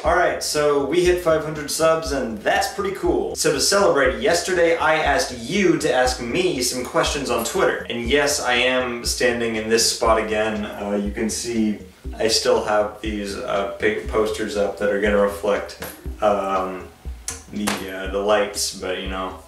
Alright, so we hit 500 subs and that's pretty cool. So to celebrate, yesterday I asked you to ask me some questions on Twitter. And yes, I am standing in this spot again. You can see I still have these big posters up that are gonna reflect the lights, but you know,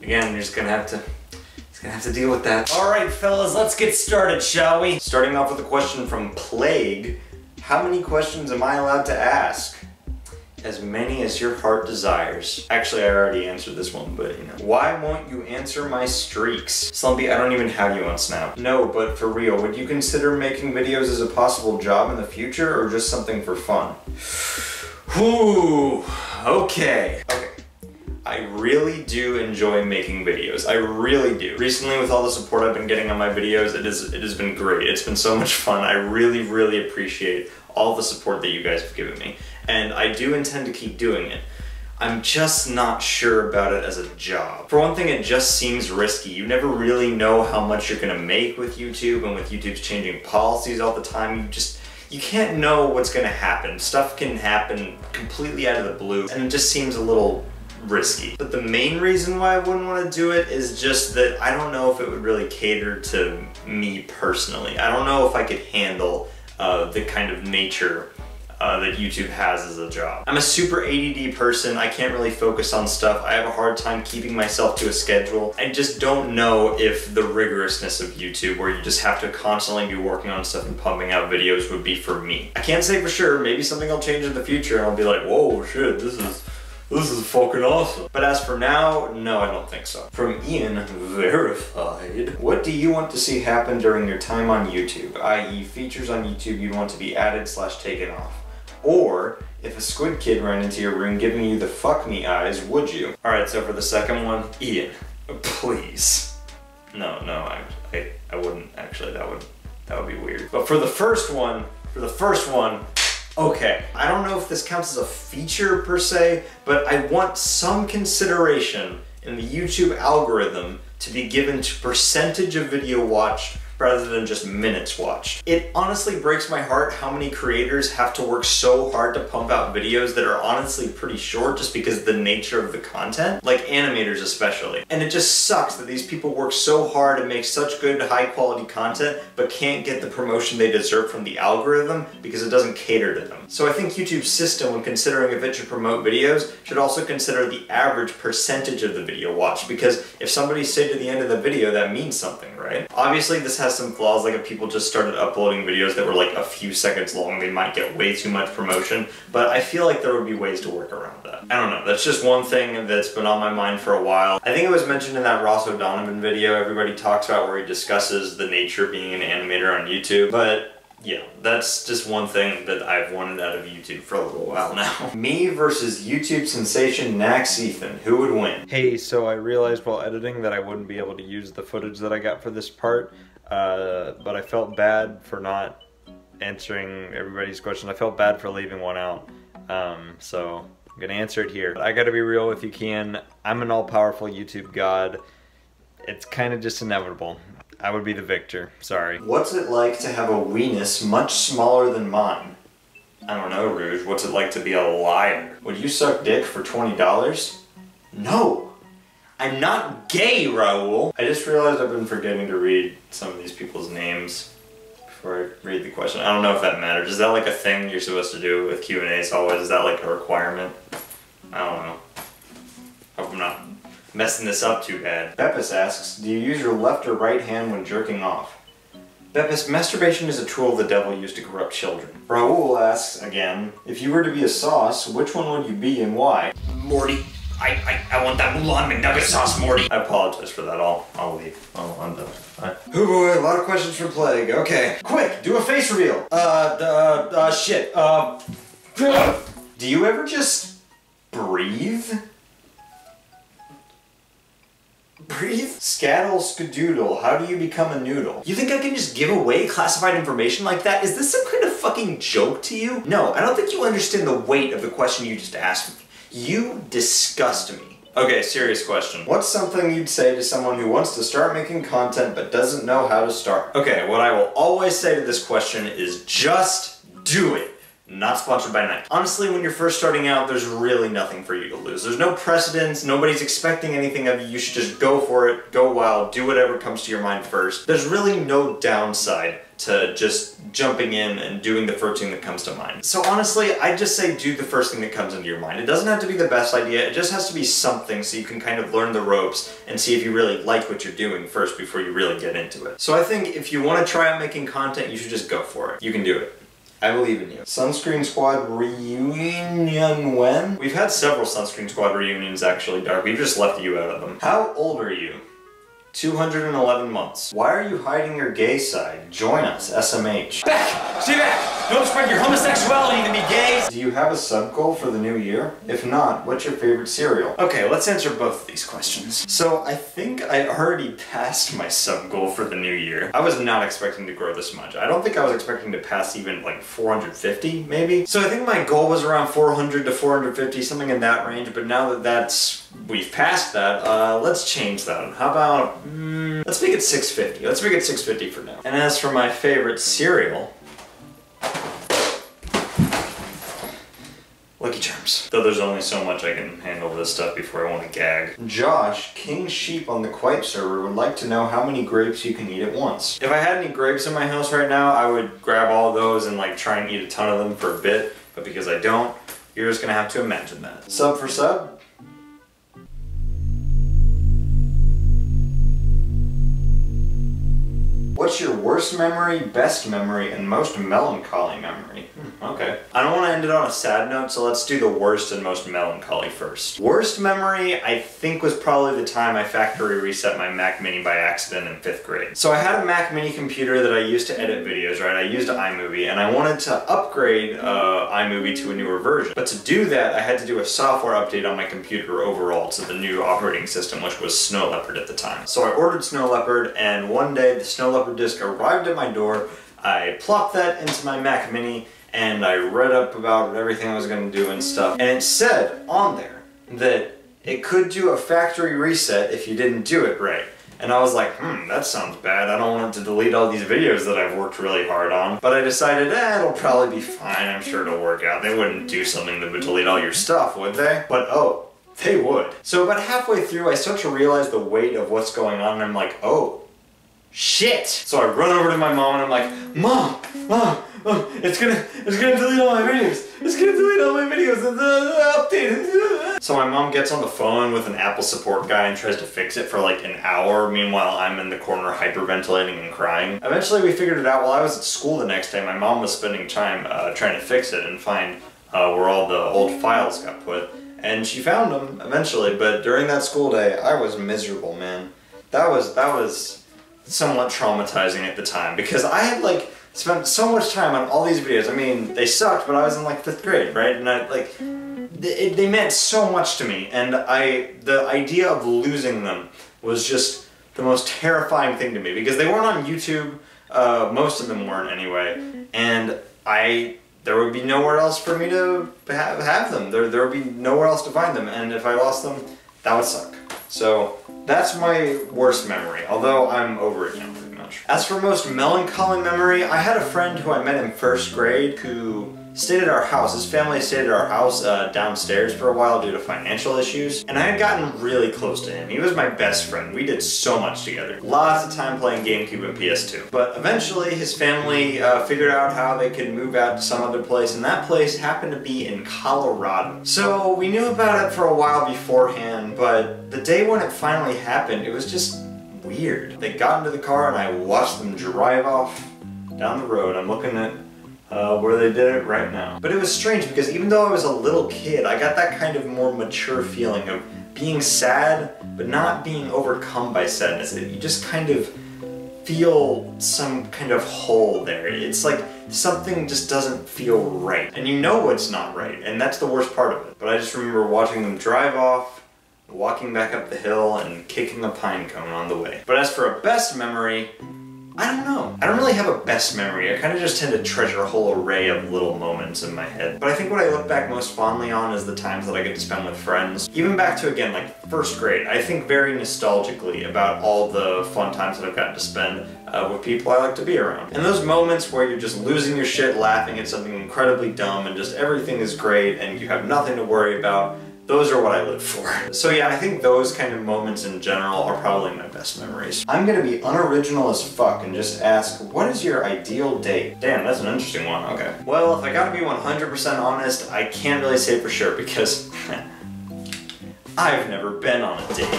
again, you're just gonna have to deal with that. Alright fellas, let's get started, shall we? Starting off with a question from Plague. How many questions am I allowed to ask? As many as your heart desires. Actually, I already answered this one, but you know. Why won't you answer my streaks? Slumpy, I don't even have you on Snap. No, but for real, would you consider making videos as a possible job in the future or just something for fun? Whew, okay. I really do enjoy making videos. I really do. Recently, with all the support I've been getting on my videos, it has been great. It's been so much fun. I really appreciate all the support that you guys have given me. And I do intend to keep doing it. I'm just not sure about it as a job. For one thing, it just seems risky. You never really know how much you're gonna make with YouTube, and with YouTube's changing policies all the time, you can't know what's gonna happen. Stuff can happen completely out of the blue, and it just seems a little risky. But the main reason why I wouldn't want to do it is just that I don't know if it would really cater to me personally. I don't know if I could handle the kind of nature that YouTube has as a job. I'm a super ADD person. I can't really focus on stuff. I have a hard time keeping myself to a schedule. I just don't know if the rigorousness of YouTube, where you just have to constantly be working on stuff and pumping out videos, would be for me. I can't say for sure. Maybe something will change in the future and I'll be like, whoa, shit, this is fucking awesome. But as for now, no, I don't think so. From Ian, verified. What do you want to see happen during your time on YouTube? I.e. features on YouTube you'd want to be added / taken off. Or, if a squid kid ran into your room giving you the fuck me eyes, would you? Alright, so for the second one, Ian, please. No, I wouldn't actually, that would be weird. But for the first one, okay, I don't know if this counts as a feature per se, but I want some consideration in the YouTube algorithm to be given to percentage of video watched rather than just minutes watched. It honestly breaks my heart how many creators have to work so hard to pump out videos that are honestly pretty short just because of the nature of the content, like animators especially. And it just sucks that these people work so hard and make such good high quality content but can't get the promotion they deserve from the algorithm because it doesn't cater to them. So I think YouTube's system, when considering if it should promote videos, should also consider the average percentage of the video watched, because if somebody stayed to the end of the video, that means something, right? Obviously this has some flaws, like if people just started uploading videos that were like a few seconds long, they might get way too much promotion, but I feel like there would be ways to work around that. I don't know, that's just one thing that's been on my mind for a while. I think it was mentioned in that Ross O'Donovan video everybody talks about where he discusses the nature of being an animator on YouTube, but yeah, that's just one thing that I've wanted out of YouTube for a little while now. Me versus YouTube sensation NaXEthan. Who would win? Hey, so I realized while editing that I wouldn't be able to use the footage that I got for this part, but I felt bad for not answering everybody's question. I felt bad for leaving one out, so I'm gonna answer it here. I gotta be real if you can. I'm an all-powerful YouTube god. It's kind of just inevitable. I would be the victor, sorry. What's it like to have a weenus much smaller than mine? I don't know, Rouge. What's it like to be a liar? Would you suck dick for $20? No! I'm not gay, Raul! I just realized I've been forgetting to read some of these people's names before I read the question. I don't know if that matters. Is that like a thing you're supposed to do with Q&As always? Is that like a requirement? I don't know. Hope I'm not messing this up too bad. Beppis asks, do you use your left or right hand when jerking off? Beppis, masturbation is a tool the devil used to corrupt children. Raul asks, again, if you were to be a sauce, which one would you be and why? Morty. I want that Mulan McNugget sauce, Morty. I apologize for that. I'll leave. Oh, I'm done. Oh boy, a lot of questions from Plague. Okay. Quick, do a face reveal. Shit. Do you ever just breathe? Breathe? Scattle skadoodle, how do you become a noodle? You think I can just give away classified information like that? Is this some kind of fucking joke to you? No, I don't think you understand the weight of the question you just asked me. You disgust me. Okay, serious question. What's something you'd say to someone who wants to start making content but doesn't know how to start? Okay, what I will always say to this question is just do it. Not sponsored by Nike. Honestly, when you're first starting out, there's really nothing for you to lose. There's no precedence, nobody's expecting anything of you. You should just go for it, go wild, do whatever comes to your mind first. There's really no downside to just jumping in and doing the first thing that comes to mind. So honestly, I just say do the first thing that comes into your mind. It doesn't have to be the best idea, it just has to be something so you can kind of learn the ropes and see if you really like what you're doing first before you really get into it. So I think if you want to try out making content, you should just go for it. You can do it. I believe in you. Sunscreen Squad reunion when? We've had several Sunscreen Squad reunions actually, Dark. We've just left you out of them. How old are you? 211 months. Why are you hiding your gay side? Join us, SMH. Back! Stay back! Don't spread your homosexuality to be gays! Do you have a sub goal for the new year? If not, what's your favorite cereal? Okay, let's answer both of these questions. So I think I already passed my sub goal for the new year. I was not expecting to grow this much. I don't think I was expecting to pass even like 450 maybe. So I think my goal was around 400 to 450, something in that range, but now that we've passed that, let's change that. How about, let's make it 650. Let's make it 650 for now. And as for my favorite cereal, Lucky Charms. Though there's only so much I can handle this stuff before I want to gag. Josh, King Sheep on the Quipe server, would like to know how many grapes you can eat at once. If I had any grapes in my house right now, I would grab all those and like try and eat a ton of them for a bit, but because I don't, you're just gonna have to imagine that. Sub for sub? What's your worst memory, best memory, and most melancholy memory? Okay. I don't want to end it on a sad note, so let's do the worst and most melancholy first. Worst memory, I think, was probably the time I factory reset my Mac Mini by accident in 5th grade. So I had a Mac Mini computer that I used to edit videos, right? I used iMovie, and I wanted to upgrade iMovie to a newer version. But to do that, I had to do a software update on my computer overall to the new operating system, which was Snow Leopard at the time. So I ordered Snow Leopard, and one day the Snow Leopard disc arrived at my door. I plopped that into my Mac Mini, and I read up about everything I was going to do and stuff. And it said on there that it could do a factory reset if you didn't do it right. And I was like, that sounds bad. I don't want it to delete all these videos that I've worked really hard on. But I decided, it'll probably be fine. I'm sure it'll work out. They wouldn't do something that would delete all your stuff, would they? But oh, they would. So about halfway through, I start to realize the weight of what's going on, and I'm like, oh, shit! So I run over to my mom and I'm like, Mom, it's gonna delete all my videos. It's gonna delete all my videos. Update. So my mom gets on the phone with an Apple support guy and tries to fix it for like an hour. Meanwhile, I'm in the corner hyperventilating and crying. Eventually, we figured it out. While I was at school the next day, my mom was spending time trying to fix it and find where all the old files got put. And she found them eventually. But during that school day, I was miserable, man. That was somewhat traumatizing at the time because I had like spent so much time on all these videos. I mean, they sucked, but I was in like 5th grade, right? And I like they meant so much to me, and the idea of losing them was just the most terrifying thing to me because they weren't on YouTube. Most of them weren't anyway, and there would be nowhere else for me to have them. There would be nowhere else to find them, and if I lost them, that would suck. So that's my worst memory, although I'm over it now pretty much. As for most melancholy memory, I had a friend who I met in 1st grade who stayed at our house. His family stayed at our house downstairs for a while due to financial issues, and I had gotten really close to him. He was my best friend. We did so much together. Lots of time playing GameCube and PS2. But eventually his family figured out how they could move out to some other place, and that place happened to be in Colorado. So we knew about it for a while beforehand, but the day when it finally happened, it was just weird. They got into the car and I watched them drive off down the road. I'm looking at where they did it right now. But it was strange because even though I was a little kid, I got that kind of more mature feeling of being sad, but not being overcome by sadness. You just kind of feel some kind of hole there. It's like something just doesn't feel right. And you know it's not right, and that's the worst part of it. But I just remember watching them drive off, walking back up the hill, and kicking a pine cone on the way. But as for a best memory, I don't know. I don't really have a best memory. I kind of just tend to treasure a whole array of little moments in my head. But I think what I look back most fondly on is the times that I get to spend with friends. Even back to, again, like first grade. I think very nostalgically about all the fun times that I've gotten to spend with people I like to be around. And those moments where you're just losing your shit laughing at something incredibly dumb and just everything is great and you have nothing to worry about, those are what I live for. So yeah, I think those kind of moments in general are probably my best memories. I'm gonna be unoriginal as fuck and just ask, what is your ideal date? Damn, that's an interesting one, okay. Well, if I gotta be 100% honest, I can't really say for sure because I've never been on a date.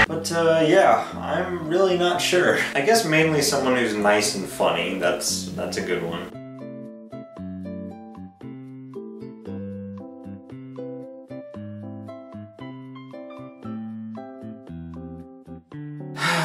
But yeah, I'm really not sure. I guess mainly someone who's nice and funny, that's a good one.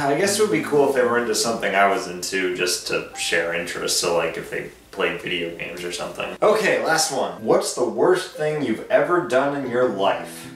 I guess it would be cool if they were into something I was into, just to share interests, so like if they played video games or something. Okay, last one. What's the worst thing you've ever done in your life?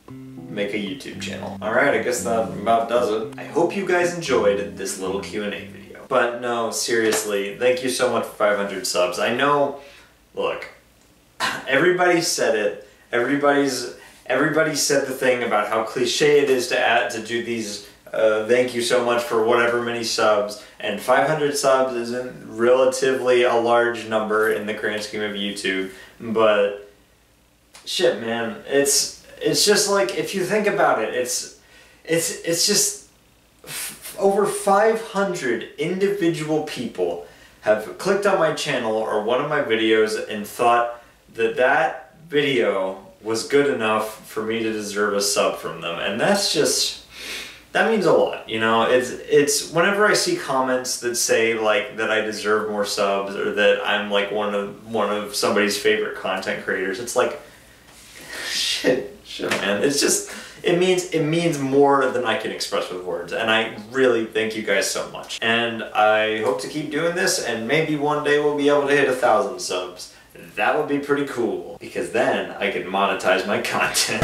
Make a YouTube channel. Alright, I guess that about does it. I hope you guys enjoyed this little Q&A video. But no, seriously, thank you so much for 500 subs. I know, look, everybody said it. Everybody said the thing about how cliche it is to do these thank you so much for whatever many subs, and 500 subs isn't relatively a large number in the grand scheme of YouTube, but shit, man, it's just like, if you think about it, it's just over 500 individual people have clicked on my channel or one of my videos and thought that that video was good enough for me to deserve a sub from them, and that means a lot, you know. It's whenever I see comments that say like that I deserve more subs or that I'm like one of somebody's favorite content creators, it's like shit, man. It's just, it means more than I can express with words, and I really thank you guys so much. And I hope to keep doing this, and maybe one day we'll be able to hit 1,000 subs. That would be pretty cool, because then I can monetize my content.